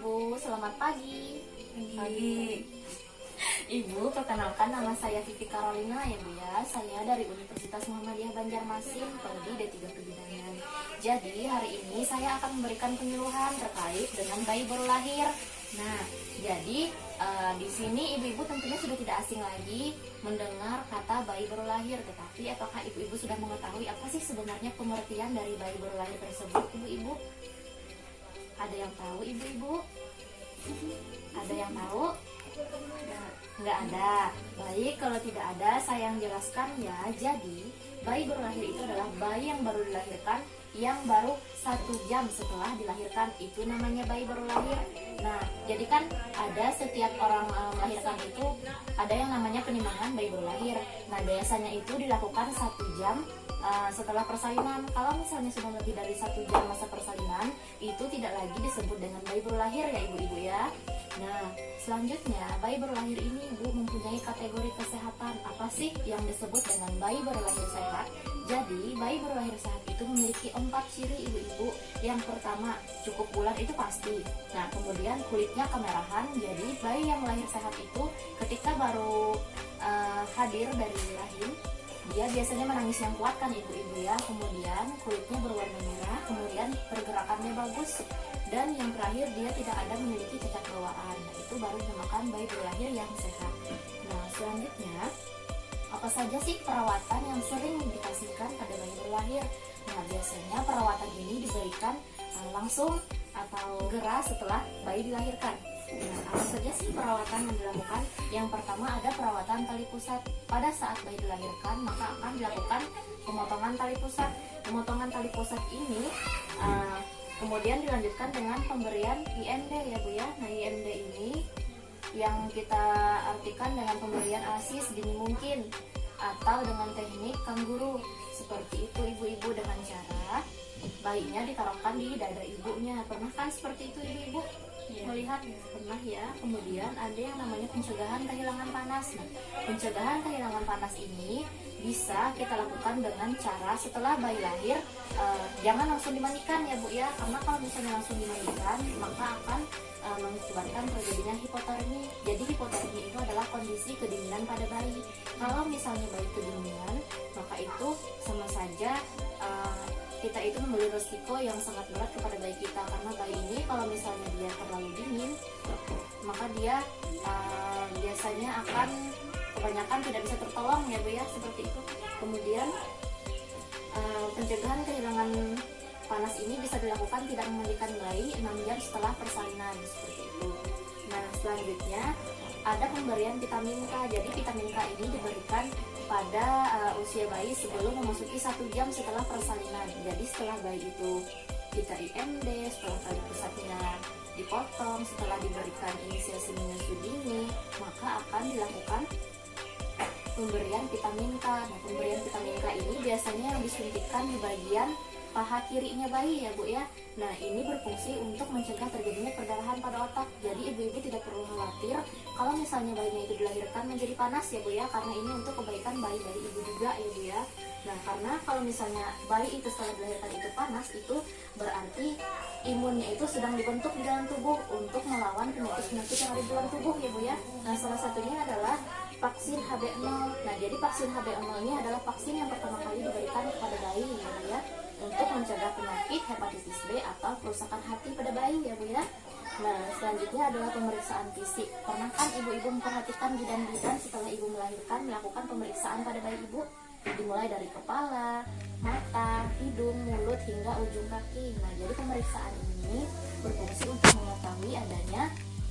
Ibu, selamat pagi. Pagi. Ibu, perkenalkan nama saya Vivi Carolina ya Bu ya. Saya dari Universitas Muhammadiyah Banjarmasin, prodi D3 Kebidanan. Jadi hari ini saya akan memberikan penyuluhan terkait dengan bayi baru lahir. Nah, jadi di sini ibu-ibu tentunya sudah tidak asing lagi mendengar kata bayi baru lahir. Tetapi apakah ibu-ibu sudah mengetahui apa sih sebenarnya pengertian dari bayi baru lahir tersebut, ibu-ibu? Ada yang tahu, ibu-ibu? Ada yang tahu? Nggak ada. Baik, kalau tidak ada, saya yang jelaskan ya. Jadi, bayi baru lahir itu adalah bayi yang baru dilahirkan, yang baru 1 jam setelah dilahirkan. Itu namanya bayi baru lahir. Nah, jadi kan ada setiap orang melahirkan itu ada yang namanya penimbangan bayi baru lahir. Nah, biasanya itu dilakukan 1 jam setelah persalinan. Kalau misalnya sudah lebih dari 1 jam masa persalinan, itu tidak lagi disebut dengan bayi baru lahir ya ibu-ibu ya. Nah, selanjutnya bayi baru lahir ini ibu mempunyai kategori kesehatan. Apa sih yang disebut dengan bayi baru lahir sehat? Jadi bayi baru lahir sehat itu memiliki 4 ciri ibu-ibu. Yang pertama, cukup bulan itu pasti. Nah, kemudian kulitnya kemerahan. Jadi bayi yang lahir sehat itu ketika baru hadir dari rahim, dia biasanya menangis yang kuat kan ibu-ibu ya. Kemudian kulitnya berwarna merah, kemudian pergerakannya bagus, dan yang terakhir dia tidak ada memiliki cacat bawaan. Nah, itu baru dinamakan bayi baru lahir yang sehat. Nah, selanjutnya apa saja sih perawatan yang sering dikasihkan pada bayi baru lahir? Nah, biasanya perawatan ini diberikan langsung atau segera setelah bayi dilahirkan. Nah, apa saja sih perawatan yang dilakukan? Yang pertama ada perawatan tali pusat. Pada saat bayi dilahirkan, maka akan dilakukan pemotongan tali pusat. Pemotongan tali pusat ini kemudian dilanjutkan dengan pemberian IMD ya Bu ya. Nah, IMD ini yang kita artikan dengan pemberian ASI sedini mungkin atau dengan teknik kangguru. Seperti itu ibu-ibu, dengan cara bayinya ditaruhkan di dada ibunya. Pernah kan seperti itu ibu-ibu? Melihat pernah ya. Kemudian ada yang namanya pencegahan kehilangan panas. Nah, pencegahan kehilangan panas ini bisa kita lakukan dengan cara setelah bayi lahir jangan langsung dimandikan ya Bu ya, karena kalau misalnya langsung dimandikan maka akan mengakibatkan terjadinya hipotermi. Jadi hipotermi itu adalah kondisi kedinginan pada bayi. Kalau misalnya bayi kedinginan, maka itu sama saja kita itu memberi resiko yang sangat berat kepada bayi kita, karena bayi ini kalau misalnya dia terlalu dingin, maka dia biasanya akan kebanyakan tidak bisa tertolong ya Bu ya, seperti itu. Kemudian pencegahan kehilangan panas ini bisa dilakukan tidak memandikan bayi 6 jam setelah persalinan, seperti itu. Nah, selanjutnya ada pemberian vitamin K. Jadi vitamin K ini diberikan pada usia bayi sebelum memasuki 1 jam setelah persalinan. Jadi setelah bayi itu kita IMD, setelah tali pusatnya dipotong, setelah diberikan inisiasi menyusui dini, maka akan dilakukan pemberian vitamin K. Nah, pemberian vitamin K ini biasanya yang disuntikkan di bagian paha kirinya bayi ya Bu ya. Nah, ini berfungsi untuk mencegah terjadinya perdarahan pada otak. Jadi ibu-ibu tidak perlu khawatir kalau misalnya bayinya itu dilahirkan menjadi panas ya Bu ya, karena ini untuk kebaikan bayi-bayi ibu juga ya Bu ya. Nah, karena kalau misalnya bayi itu setelah dilahirkan itu panas, itu berarti imunnya itu sedang dibentuk di dalam tubuh untuk melawan penyakit-penyakit yang ada di dalam tubuh ya Bu ya. Nah, salah satunya adalah vaksin HB0. Nah, jadi vaksin HB0 ini adalah vaksin yang pertama kali diberikan kepada bayi ya Bu ya, untuk mencegah penyakit hepatitis B atau kerusakan hati pada bayi ya Bu ya. Nah, selanjutnya adalah pemeriksaan fisik. Pernah kan ibu-ibu memperhatikan bidan-bidan setelah ibu melahirkan melakukan pemeriksaan pada bayi ibu? Dimulai dari kepala, mata, hidung, mulut, hingga ujung kaki. Nah, jadi pemeriksaan ini berfungsi untuk mengetahui adanya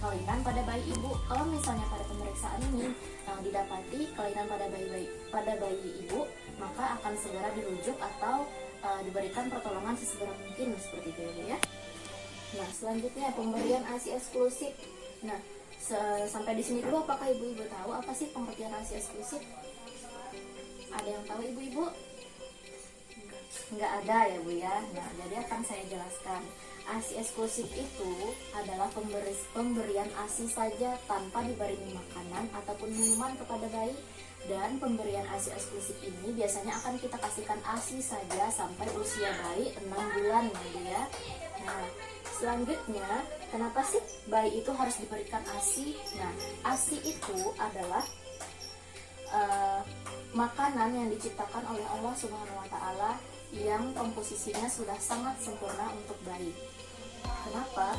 kelainan pada bayi ibu. Kalau misalnya pada pemeriksaan ini didapati kelainan pada bayi ibu, maka akan segera dirujuk atau diberikan pertolongan sesegera mungkin, seperti itu ya. Nah, selanjutnya pemberian ASI eksklusif. Nah, sampai di sini dulu, apakah ibu-ibu tahu apa sih pengertian ASI eksklusif? Ada yang tahu ibu-ibu? Nggak ada ya Bu ya. Nah, jadi akan saya jelaskan. ASI eksklusif itu adalah pemberian ASI saja tanpa dibarengi makanan ataupun minuman kepada bayi. Dan pemberian ASI eksklusif ini biasanya akan kita kasihkan ASI saja sampai usia bayi 6 bulan ya. Nah, selanjutnya kenapa sih bayi itu harus diberikan ASI? Nah, ASI itu adalah makanan yang diciptakan oleh Allah Subhanahu wa Ta'ala yang komposisinya sudah sangat sempurna untuk bayi. Kenapa?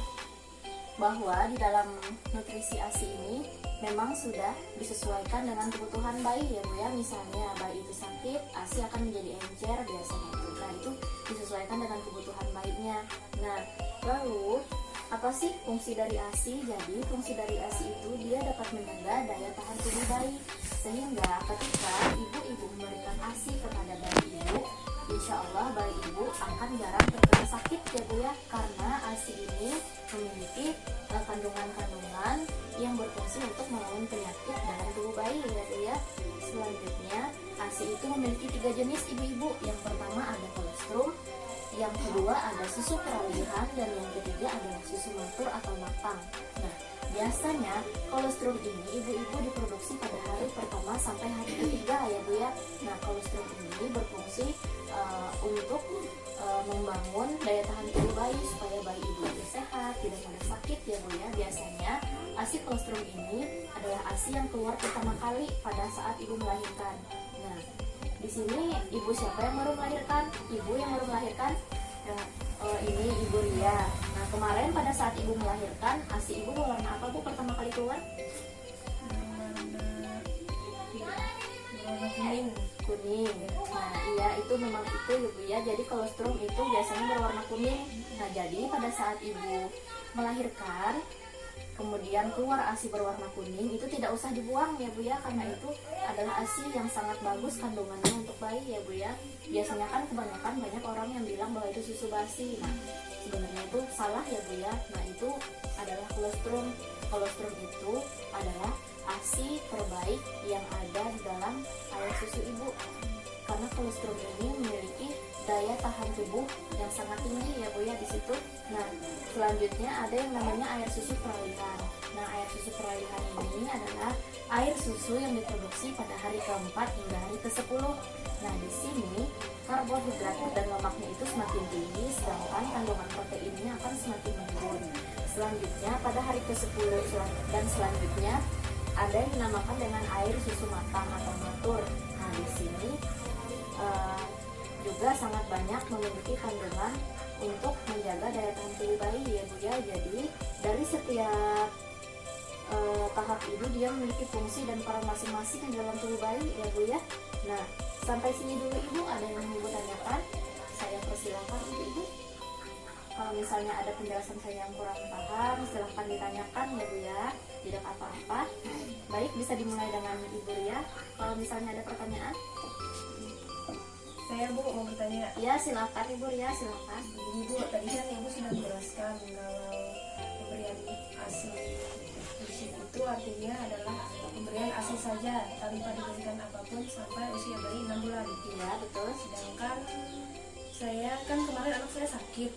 Bahwa di dalam nutrisi ASI ini memang sudah disesuaikan dengan kebutuhan bayi ya Bu ya. Misalnya bayi itu sakit, ASI akan menjadi encer biasanya itu. Nah, itu disesuaikan dengan kebutuhan bayinya. Nah, lalu apa sih fungsi dari ASI? Jadi fungsi dari ASI itu dia dapat menjaga daya tahan tubuh bayi, sehingga ketika ibu-ibu memberikan ASI kepada bayi ibu, insya Allah bayi ibu akan jarang terkena sakit ya Bu ya, karena ASI ini memiliki kandungan-kandungan yang berfungsi untuk melawan penyakit dalam tubuh bayi ya Bu ya. Selanjutnya ASI itu memiliki 3 jenis ibu-ibu. Yang pertama ada kolostrum, yang kedua ada susu peralihan, dan yang ketiga adalah susu matur atau matang. Nah, biasanya kolostrum ini ibu-ibu diproduksi pada hari pertama sampai hari ketiga ya Bu ya. Nah, kolostrum ini berfungsi untuk membangun daya tahan tubuh bayi supaya bayi ibu itu sehat, tidak mudah sakit ya Bu ya. Biasanya ASI kolostrum ini adalah ASI yang keluar pertama kali pada saat ibu melahirkan. Nah, di sini ibu siapa yang baru melahirkan? Ibu yang baru melahirkan. Nah, ini Ibu Ria. Nah, kemarin pada saat ibu melahirkan, ASI ibu berwarna apa Bu pertama kali keluar? Warna kuning. Kuning. Nah, iya itu memang itu Ibu ya. Jadi kolostrum itu biasanya berwarna kuning. Nah, jadi pada saat ibu melahirkan kemudian keluar ASI berwarna kuning, itu tidak usah dibuang ya Bu ya, karena itu adalah ASI yang sangat bagus kandungannya untuk bayi ya Bu ya. Biasanya kan kebanyakan banyak orang yang bilang bahwa itu susu basi. Nah, sebenarnya itu salah ya Bu ya. Nah, itu adalah kolostrum. Kolostrum itu adalah ASI terbaik yang ada di dalam air susu ibu, karena kolostrum ini memiliki daya tahan tubuh yang sangat tinggi ya Bu ya di situ. Nah, selanjutnya ada yang namanya air susu peralihan. Nah, air susu peralihan ini adalah air susu yang diproduksi pada hari keempat hingga hari ke-10. Nah, di sini karbohidrat dan lemaknya itu semakin tinggi, sedangkan kandungan proteinnya akan semakin menurun. Selanjutnya pada hari ke-10 dan selanjutnya ada yang dinamakan dengan air susu matang atau matur. Nah, di sini juga sangat banyak memiliki kandungan untuk menjaga daya tahan tubuh bayi ya Bu ya. Jadi dari setiap tahap itu dia memiliki fungsi dan peran masing-masing di dalam tubuh bayi ya Bu ya. Nah, sampai sini dulu Ibu. Ada yang mau Ibu tanyakan? Saya persilahkan untuk Ibu. Kalau misalnya ada penjelasan saya yang kurang paham, silahkan ditanyakan ya Bu ya. Tidak apa-apa. Baik, bisa dimulai dengan Ibu Ria. Kalau misalnya ada pertanyaan. Saya Bu mau bertanya. Ya, silakan Ibu Ria, silakan. Jadi Bu, tadi kan Ibu sudah menjelaskan kalau pemberian ASI itu artinya adalah pemberian ASI saja tanpa diberikan apapun sampai usia bayi 6 bulan. Iya, betul. Sedangkan saya kan kemarin anak saya sakit,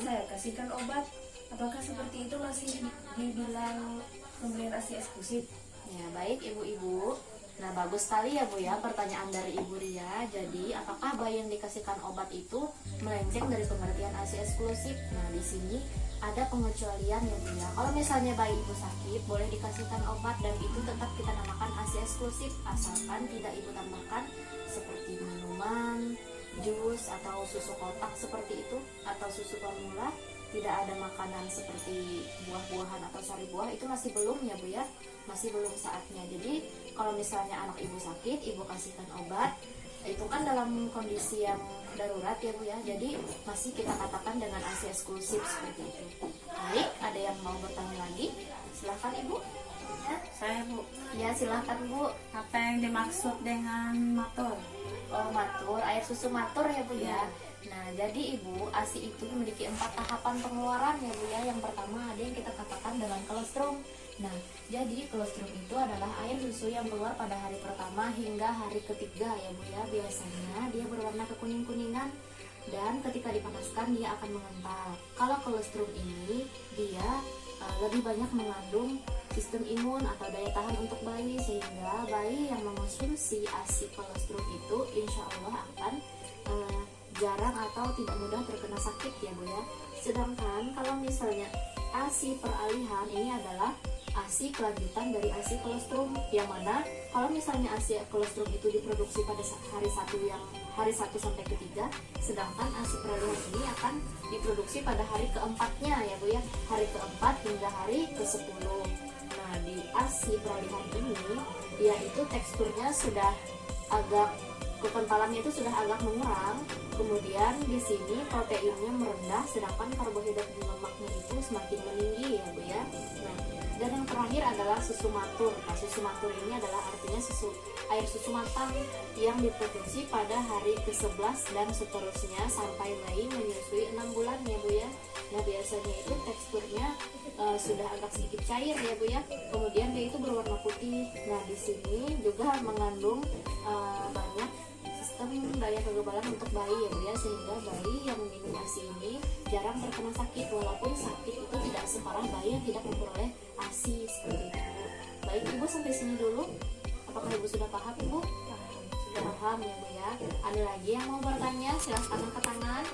saya kasihkan obat. Apakah seperti itu masih dibilang pemberian ASI eksklusif? Ya, baik Ibu-ibu. Nah, bagus sekali ya Bu ya pertanyaan dari Ibu Ria. Jadi, apakah bayi yang dikasihkan obat itu melenceng dari pengertian ASI eksklusif? Nah, di sini ada pengecualian ya Bu ya. Kalau misalnya bayi Ibu sakit, boleh dikasihkan obat dan itu tetap kita namakan ASI eksklusif, asalkan tidak Ibu tambahkan seperti minuman, jus atau susu kotak seperti itu, atau susu formula. Tidak ada makanan seperti buah-buahan atau sari buah, itu masih belum ya Bu ya, masih belum saatnya. Jadi kalau misalnya anak Ibu sakit, Ibu kasihkan obat, itu kan dalam kondisi yang darurat ya Bu ya, jadi masih kita katakan dengan ASI eksklusif seperti itu. Baik, ada yang mau bertanya lagi? Silahkan Ibu. Ya, Saya Bu, ya silahkan Bu. apa yang dimaksud dengan matur? Oh, matur, air susu matur ya Bu ya. Nah, jadi Ibu, ASI itu memiliki 4 tahapan pengeluaran ya Bu ya. Yang pertama ada yang kita katakan dengan kolostrum. Nah, jadi kolostrum itu adalah air susu yang keluar pada hari pertama hingga hari ketiga ya Bu ya. Biasanya dia berwarna kekuning-kuningan dan ketika dipanaskan dia akan mengental. Kalau kolostrum ini dia lebih banyak mengandung sistem imun atau daya tahan untuk bayi, sehingga bayi yang mengonsumsi ASI kolostrum itu insya Allah akan jarang atau tidak mudah terkena sakit ya Bu ya. Sedangkan kalau misalnya ASI peralihan ini adalah ASI kelanjutan dari ASI kolostrum, yang mana kalau misalnya ASI kolostrum itu diproduksi pada hari 1 sampai ke 3, sedangkan ASI peralihan ini akan diproduksi pada hari keempatnya ya Bu ya, hari keempat hingga hari ke-10. Nah, di ASI peralihan ini dia itu teksturnya sudah agak, kekentalannya itu sudah agak mengurang, kemudian di sini proteinnya merendah, sedangkan karbohidrat dan lemaknya itu semakin meninggi ya Bu ya. Nah, dan yang terakhir adalah susu matur. Nah, susu matur ini adalah artinya air susu matang yang diproduksi pada hari ke-11 dan seterusnya sampai bayi menyusui 6 bulan ya Bu ya. Nah, biasanya itu teksturnya sudah agak sedikit cair ya Bu ya. Kemudian dia itu berwarna putih. Nah, di sini juga mengandung banyak sistem daya kekebalan untuk bayi ya Bu ya, sehingga bayi yang minum ASI ini jarang terkena sakit, walaupun sakit itu tidak separah bayi yang tidak memperoleh ASI seperti itu. Baik Ibu, sampai sini dulu. Apakah Ibu sudah paham Ibu? Sudah paham ya Bu ya. Ada lagi yang mau bertanya? Silahkan angkat tangan.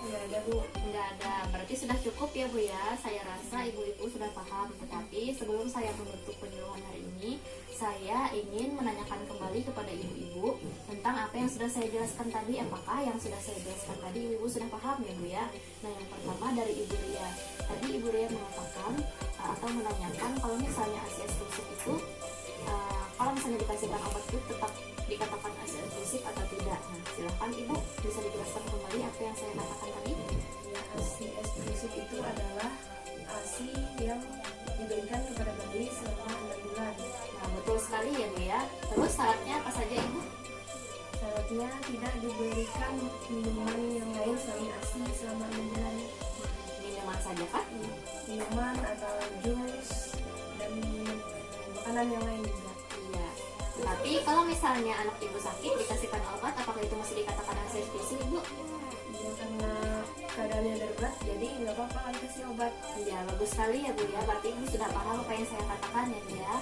Nggak ada Bu. Nggak ada, berarti sudah cukup ya Bu ya. Saya rasa ibu-ibu sudah paham. Tetapi sebelum saya menutup penyuluhan hari ini, saya ingin menanyakan kembali kepada ibu-ibu tentang apa yang sudah saya jelaskan tadi. Apakah yang sudah saya jelaskan tadi ibu-ibu sudah paham ya Bu ya? Nah, yang pertama dari Ibu Ria. Tadi Ibu Ria mengatakan atau menanyakan kalau misalnya ASI eksklusif itu kalau misalnya dikasihkan obat itu tetap dikatakan ASI eksklusif atau tidak. Nah, silahkan Ibu bisa dijelaskan kembali apa yang saya katakan tadi. Ya, ASI eksklusif itu adalah ASI yang diberikan kepada bayi selama 6 bulan. Nah, betul sekali ya Bu ya. Terus syaratnya apa saja Ibu? Syaratnya tidak diberikan minuman yang lain selain ASI selama 6 bulan. Minuman saja kan? Minuman atau jus dan makanan yang lain juga. Iya. Tapi kalau misalnya anak ibu sakit dikasihkan obat, apakah itu masih dikatakan ASI eksklusif Bu? Ya, karena keadaannya darurat, jadi nggak apa-apa dikasih obat. Iya, bagus sekali ya Bu ya. Berarti Ibu sudah paham apa yang saya katakan ya Bu ya.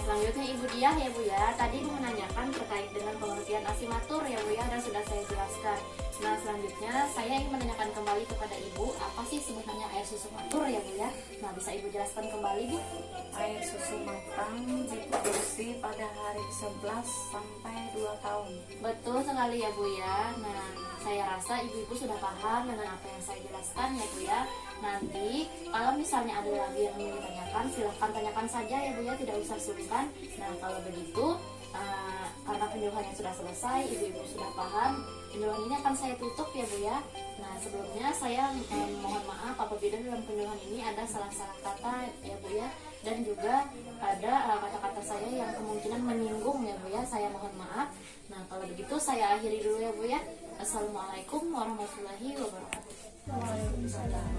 Selanjutnya Ibu Diah ya Bu ya. Tadi menanyakan terkait dengan pengertian ASI matur ya Bu ya, dan sudah saya jelaskan. Nah, selanjutnya saya ingin menanyakan kembali kepada Ibu, apa sih sebenarnya air susu matur ya Bu ya? Nah, bisa Ibu jelaskan kembali Bu? Air susu matang diproduksi pada hari 11 sampai 2 tahun. Betul sekali ya Bu ya. Nah, saya rasa ibu-ibu sudah paham dengan apa yang saya jelaskan ya Bu ya. Nanti kalau misalnya ada lagi yang ingin ditanyakan, silahkan tanyakan saja ya Bu ya, tidak usah sungkan. Nah, kalau begitu karena penyuluhannya sudah selesai, ibu-ibu sudah paham, penyuluhan ini akan saya tutup ya Bu ya. Nah, sebelumnya saya mohon maaf apabila dalam penyuluhan ini ada salah-salah kata ya Bu ya, dan juga ada kata-kata saya yang kemungkinan menyinggung ya Bu ya, saya mohon maaf. Nah, kalau begitu saya akhiri dulu ya Bu ya. Assalamualaikum warahmatullahi wabarakatuh. Waalaikumsalam.